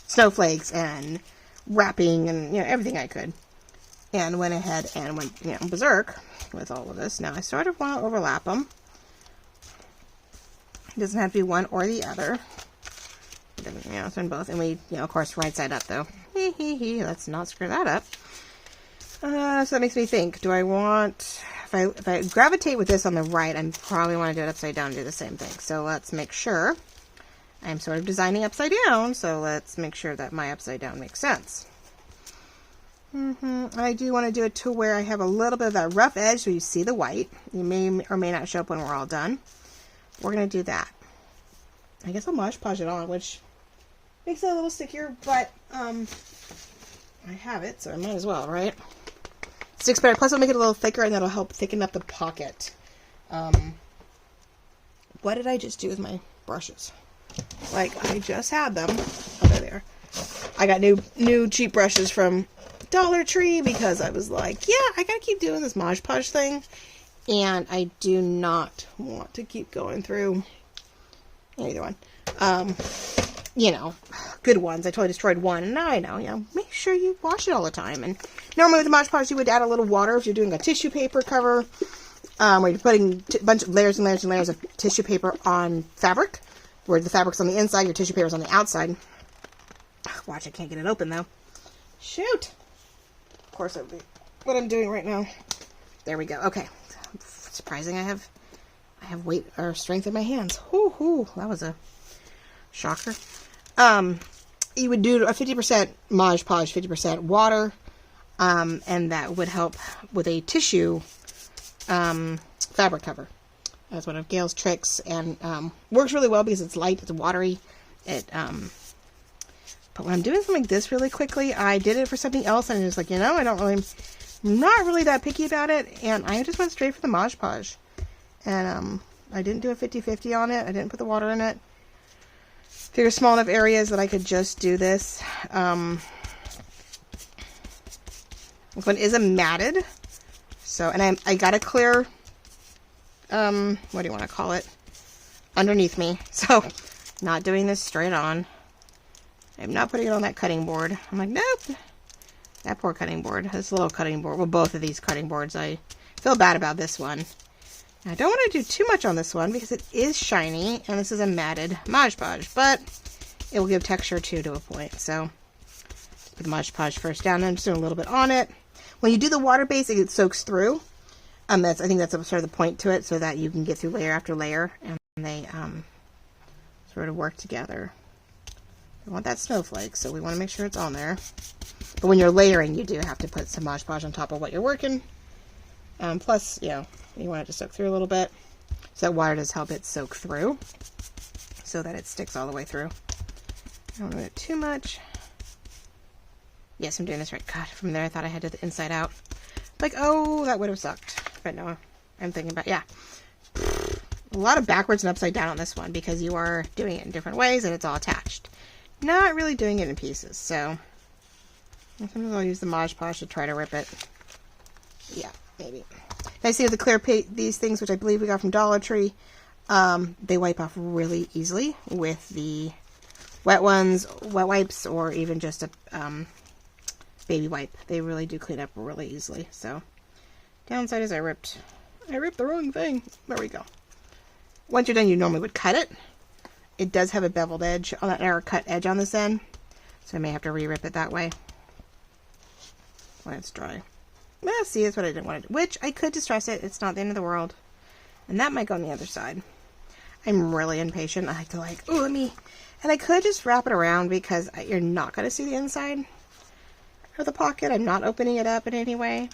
Snowflakes and wrapping and, you know, everything I could. And went ahead and went, you know, berserk with all of this. Now, I sort of want to overlap them. It doesn't have to be one or the other. You know, it's in both. And we, you know, of course, right side up, though. Let's not screw that up. So that makes me think, do I want, if I gravitate with this on the right, I probably want to do it upside down and do the same thing. So let's make sure. I'm sort of designing upside down, so let's make sure that my upside down makes sense. I do want to do it to where I have a little bit of that rough edge so you see the white. You may or may not show up when we're all done. We're going to do that. I guess I'll Mod Podge it on, which makes it a little stickier, but I have it, so I might as well, right? Sticks better. Plus, it'll make it a little thicker, and that'll help thicken up the pocket. What did I just do with my brushes? Like, I just had them. Oh, they're there. I got new cheap brushes from Dollar Tree because I was like, yeah, I gotta keep doing this Mod Podge thing, and I do not want to keep going through either one. You know, good ones. I totally destroyed one, and now I know, you know, make sure you wash it all the time. And normally with the Mod Podge, you would add a little water if you're doing a tissue paper cover, where you're putting a bunch of layers and layers and layers of tissue paper on fabric, where the fabric's on the inside, your tissue paper's on the outside. Watch, I can't get it open, though. Shoot! Of course, that would be what I'm doing right now. There we go. Okay. Surprising I have weight or strength in my hands. Whoo, that was a shocker. You would do a 50% Mod Podge, 50% water, and that would help with a tissue fabric cover. That's one of Gail's tricks, and works really well because it's light, it's watery. But when I'm doing something like this really quickly, I did it for something else, and it's like, you know, I'm not really that picky about it, and I just went straight for the Mod Podge. And I didn't do a 50-50 on it. I didn't put the water in it. Figure small enough areas that I could just do this. This one is a matted. So, and I got a clear, what do you want to call it? Underneath me. So, not doing this straight on. I'm not putting it on that cutting board. I'm like, nope. That poor cutting board. This little cutting board. Well, both of these cutting boards. I feel bad about this one. I don't want to do too much on this one because it is shiny, and this is a matted Mod Podge, but it will give texture too to a point. So, put the Mod Podge first down, and I'm just doing a little bit on it. When you do the water base, it soaks through. I think that's sort of the point to it, so that you can get through layer after layer, and they sort of work together. We want that snowflake, so we want to make sure it's on there. But when you're layering, you do have to put some Mod Podge on top of what you're working. Plus, you know, you want it to soak through a little bit. So that water does help it soak through so that it sticks all the way through. I don't want it too much. Yes, I'm doing this right. God, from there I thought I had to the inside out. Like, oh, that would have sucked. But no, I'm thinking about, yeah. A lot of backwards and upside down on this one because you are doing it in different ways and it's all attached. Not really doing it in pieces, so sometimes I'll use the Mod Podge to try to rip it. Yeah, maybe. Nice thing with the clear paint, these things, which I believe we got from Dollar Tree, they wipe off really easily with the wet ones, wet wipes, or even just a baby wipe. They really do clean up really easily. So, downside is I ripped the wrong thing. There we go. Once you're done, you normally would cut it. It does have a beveled edge on that, or cut edge on this end, so I may have to re-rip it that way when it's dry. Well, see, that's what I didn't want to do. Which, I could distress it. It's not the end of the world. And that might go on the other side. I'm really impatient. I like to ooh, let me... And I could just wrap it around because you're not going to see the inside of the pocket. I'm not opening it up in any way.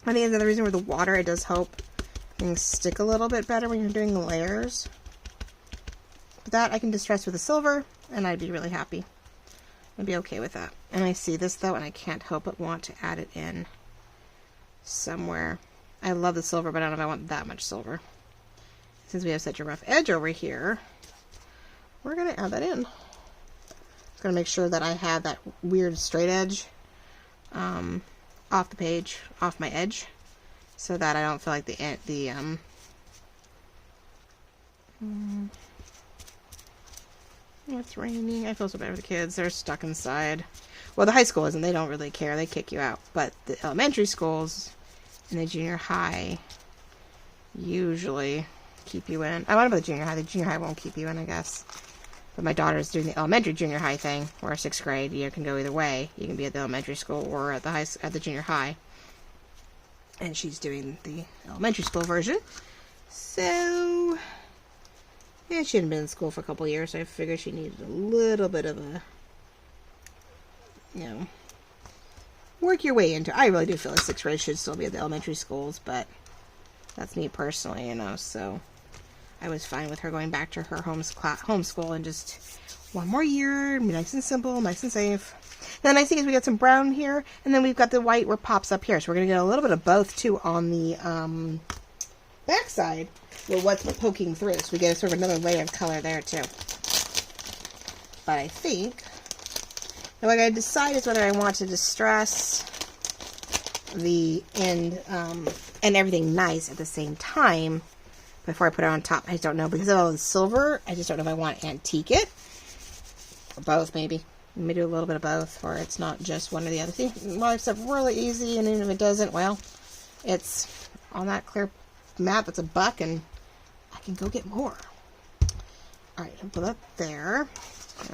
I think another reason with the water, it does help things stick a little bit better when you're doing layers. But that I can distress with a silver, and I'd be really happy. I'd be okay with that. And I see this though, and I can't help but want to add it in somewhere. I love the silver, but I don't know if I want that much silver. Since we have such a rough edge over here, we're going to add that in. Just going to make sure that I have that weird straight edge off the page, off my edge, so that I don't feel like it's raining. I feel so bad for the kids. They're stuck inside. Well, the high school isn't. They don't really care. They kick you out. But the elementary schools and the junior high usually keep you in. I want to go to the junior high. The junior high won't keep you in, I guess. But my daughter's doing the elementary junior high thing, where 6th grade, you can go either way. You can be at the elementary school or at the junior high. And she's doing the elementary school version. So, yeah, she hadn't been in school for a couple of years, so I figured she needed a little bit of a, you know, work your way into. I really do feel like 6th grade should still be at the elementary schools, but that's me personally, you know, so I was fine with her going back to her homeschool and just one more year, nice and simple, nice and safe. Now, the nice thing is we got some brown here, and then we've got the white where it pops up here, so we're going to get a little bit of both, too, on the back side with what's poking through, so we get sort of another layer of color there, too. But I think, now what I decide is whether I want to distress the end and everything nice at the same time before I put it on top. I don't know, because of all the silver, I just don't know if I want to antique it, or both, maybe. Maybe do a little bit of both, or it's not just one or the other. See, wipes up really easy, and even if it doesn't, well, it's on that clear mat that's $1, and I can go get more. Alright, I'll put that there.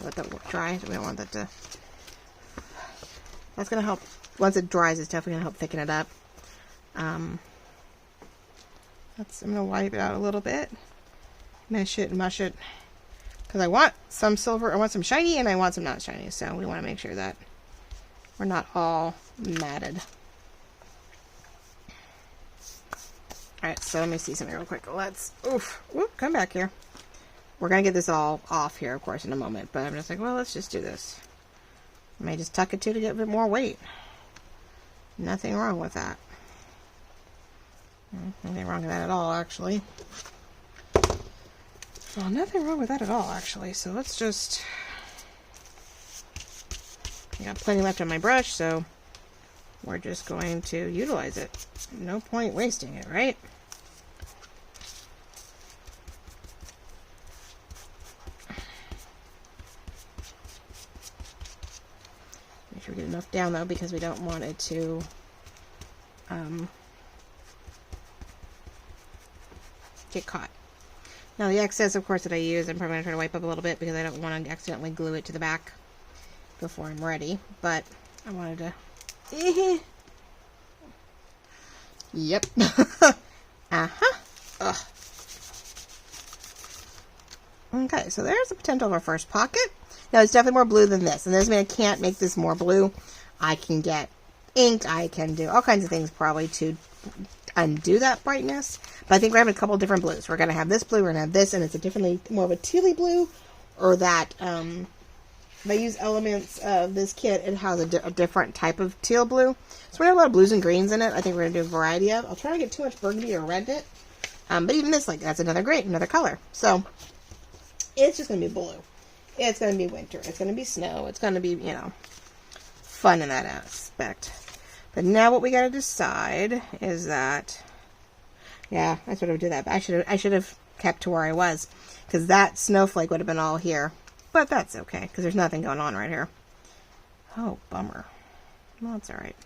Let that dry. We don't want that to... That's going to help. Once it dries, it's definitely going to help thicken it up. I'm going to wipe it out a little bit. Mesh it and mush it. Because I want some silver, I want some shiny, and I want some not shiny. So we want to make sure that we're not all matted. Alright, so let me see something real quick. Come back here. We're going to get this all off here, of course, in a moment. But I'm just like, well, let's just do this. I may just tuck it to get a bit more weight. Nothing wrong with that. Nothing wrong with that at all, actually. Well, nothing wrong with that at all, actually. So let's just... I got plenty left on my brush, so we're just going to utilize it. No point wasting it, right? Make sure we get enough down, though, because we don't want it to... get caught. Now the excess, of course, that I use, I'm probably going to try to wipe up a little bit because I don't want to accidentally glue it to the back before I'm ready. But I wanted to... Yep. Ugh. Okay, so there's the potential of our first pocket. Now it's definitely more blue than this. And this means I can't make this more blue. I can get ink. I can do all kinds of things probably to undo that brightness. But I think we're having a couple of different blues. We're going to have this blue, we're going to have this, and it's a differently, more of a tealy blue, or that, if I use elements of this kit, it has a different type of teal blue. So we have a lot of blues and greens in it. I think we're going to do a variety of. I'll try to get too much burgundy or red in it. But even this, like, that's another great, another color. So it's just going to be blue. It's going to be winter. It's going to be snow. It's going to be, you know, fun in that aspect. But now what we got to decide is that, yeah, I sort of did that. But I should have kept to where I was, because that snowflake would have been all here. But that's okay, because there's nothing going on right here. Oh, bummer. Well, that's all right.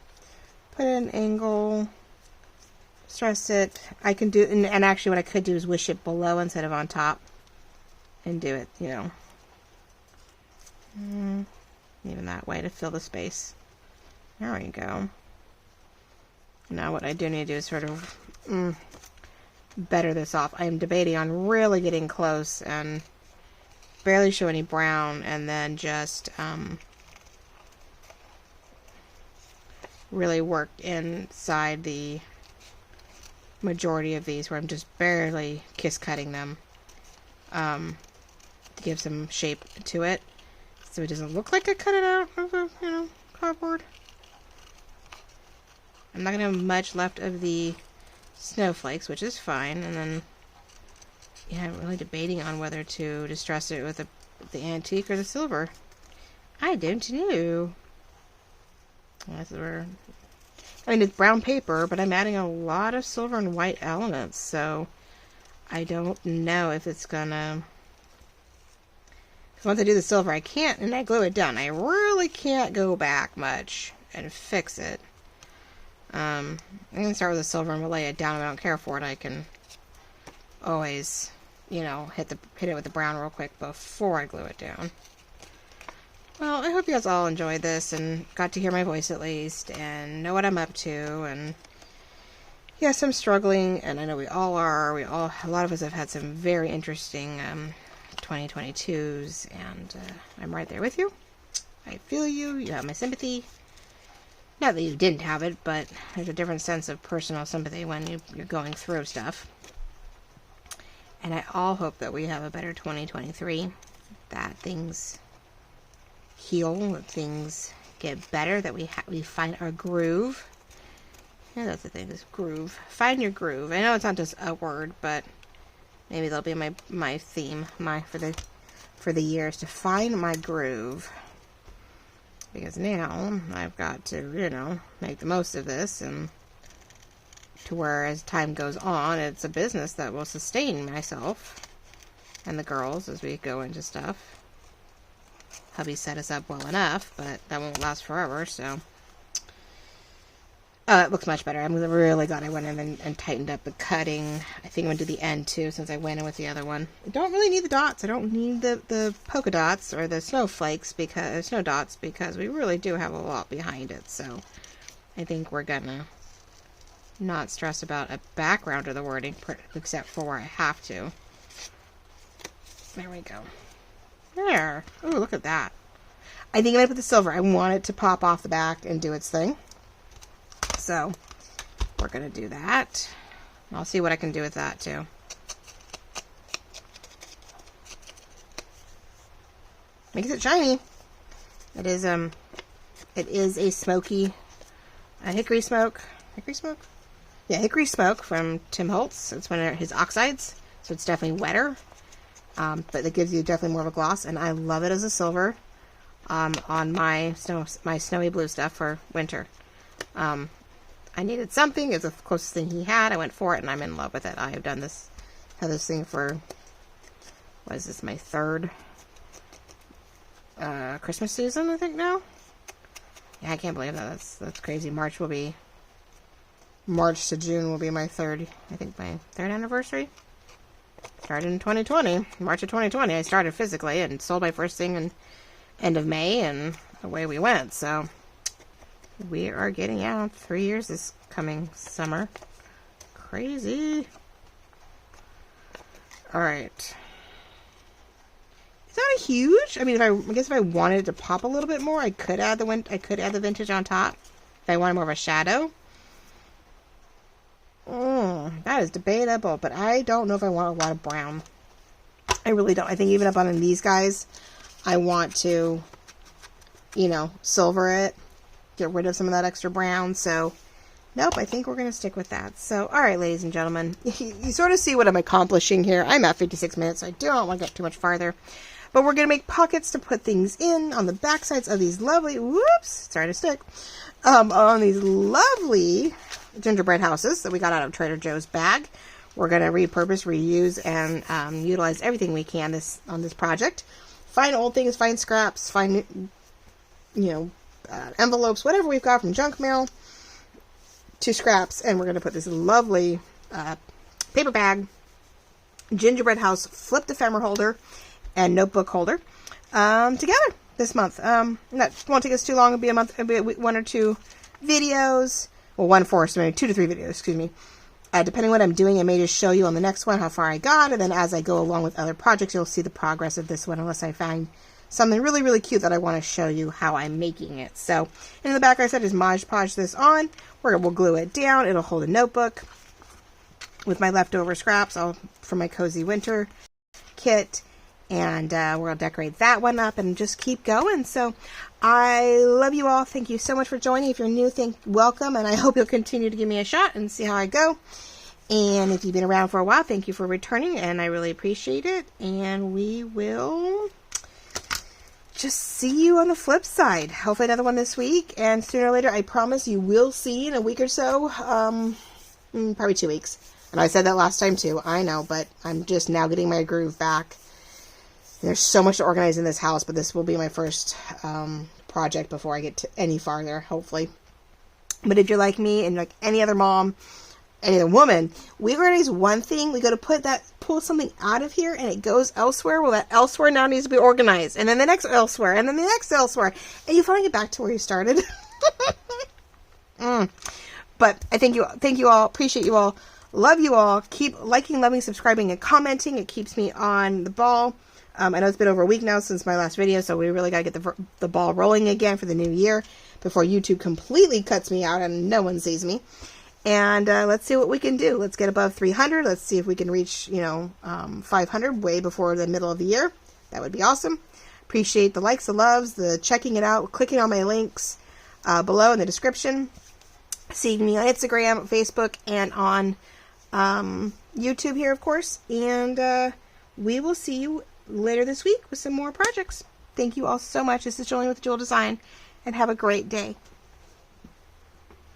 Put in an angle. Stress it. I can do, and actually what I could do is wish it below instead of on top. And do it, you know. Even that way to fill the space. There we go. Now what I do need to do is sort of better this off. I am debating on really getting close and barely show any brown, and then just really work inside the majority of these where I'm just barely kiss cutting them to give some shape to it, so it doesn't look like I cut it out of a, you know, cardboard. I'm not gonna have much left of the snowflakes, which is fine. And then, yeah, I'm really debating on whether to distress it with the antique or the silver. I don't know. That's where, I mean, it's brown paper, but I'm adding a lot of silver and white elements, so I don't know if it's gonna. Because once I do the silver, I can't, and I glue it down. I really can't go back much and fix it. I'm gonna start with the silver and we'll lay it down. If I don't care for it, I can always, you know, hit it with the brown real quick before I glue it down. Well, I hope you guys all enjoyed this and got to hear my voice at least and know what I'm up to. And yes, I'm struggling, and I know we all are. A lot of us have had some very interesting 2022s, and I'm right there with you. I feel you. You have my sympathy. Not that you didn't have it, but there's a different sense of personal sympathy when you're going through stuff. And I all hope that we have a better 2023, that things heal, that things get better, that we find our groove. Yeah, that's the thing, is groove. Find your groove. I know it's not just a word, but maybe that'll be my theme for the years, to find my groove. Because now I've got to, you know, make the most of this, and to where as time goes on, it's a business that will sustain myself and the girls as we go into stuff. Hubby set us up well enough, but that won't last forever, so. It looks much better. I'm really glad I went in and tightened up the cutting. I think I'm going to do the end too, since I went in with the other one. I don't really need the dots. I don't need the polka dots or the snowflakes, because snow dots, because we really do have a lot behind it. So I think we're gonna not stress about a background or the wording, except for where I have to. There we go. There. Ooh, look at that. I think I'm going to put the silver. I want it to pop off the back and do its thing. So we're going to do that. I'll see what I can do with that too. Makes it shiny. It is a smoky, hickory smoke. Hickory smoke? Yeah, hickory smoke from Tim Holtz. It's one of his oxides, so it's definitely wetter. But it gives you definitely more of a gloss, and I love it as a silver on my snowy blue stuff for winter. I needed something. It's the closest thing he had. I went for it, and I'm in love with it. I have done this, had this thing for, what is this, my third Christmas season, I think now. Yeah, I can't believe that. That's crazy. March to June will be my third, I think my third anniversary. Started in 2020, March of 2020. I started physically and sold my first thing in end of May, and away we went. So we are getting out 3 years this coming summer. Crazy. All right. It's not a huge. I mean, I guess if I wanted it to pop a little bit more, I could add the vintage on top. If I wanted more of a shadow. That is debatable, but I don't know if I want a lot of brown. I really don't. I think even up on these guys, I want to, you know, silver it. Get rid of some of that extra brown. So, nope, I think we're going to stick with that. So, all right, ladies and gentlemen, you sort of see what I'm accomplishing here. I'm at 56 minutes, so I don't want to get too much farther. But we're going to make pockets to put things in on the back sides of these lovely, whoops, sorry to stick, on these lovely gingerbread houses that we got out of Trader Joe's bag. We're going to repurpose, reuse, and utilize everything we can on this project. Find old things, find scraps, find, you know, envelopes, whatever we've got from junk mail to scraps, and we're going to put this lovely paper bag, gingerbread house, flipped ephemera holder, and notebook holder together this month. That won't take us too long. It'll be a month. It'll be 1 or 2 videos. Well, 1 for so maybe 2 to 3 videos. Excuse me. Depending on what I'm doing, I may just show you on the next one how far I got, and then as I go along with other projects, you'll see the progress of this one, unless I find something really, really cute that I want to show you how I'm making it. So, in the back, I said, just Mod Podge this on. We'll glue it down. It'll hold a notebook with my leftover scraps from my Cozy Winter kit. And we'll decorate that one up and just keep going. So, I love you all. Thank you so much for joining. If you're new, welcome. And I hope you'll continue to give me a shot and see how I go. And if you've been around for a while, thank you for returning. And I really appreciate it. And we will just see you on the flip side. Hopefully another one this week, and sooner or later, I promise you will see in a week or so, probably 2 weeks. And I said that last time too, I know, but I'm just now getting my groove back. And there's so much to organize in this house, but this will be my first project before I get to any farther, hopefully. But if you're like me and like any other mom, any other woman, we organize one thing, we go to pull something out of here and it goes elsewhere. Well, that elsewhere now needs to be organized. And then the next elsewhere, and then the next elsewhere. And you finally get back to where you started. But I thank you all, appreciate you all, love you all. Keep liking, loving, subscribing, and commenting. It keeps me on the ball. I know it's been over a week now since my last video, so we really got to get the ball rolling again for the new year before YouTube completely cuts me out and no one sees me. And let's see what we can do. Let's get above 300. Let's see if we can reach, 500 way before the middle of the year. That would be awesome. Appreciate the likes, the loves, the checking it out, clicking on my links below in the description. Seeing me on Instagram, Facebook, and on YouTube here, of course. And we will see you later this week with some more projects. Thank you all so much. This is Jolene with Jewel Design, and have a great day.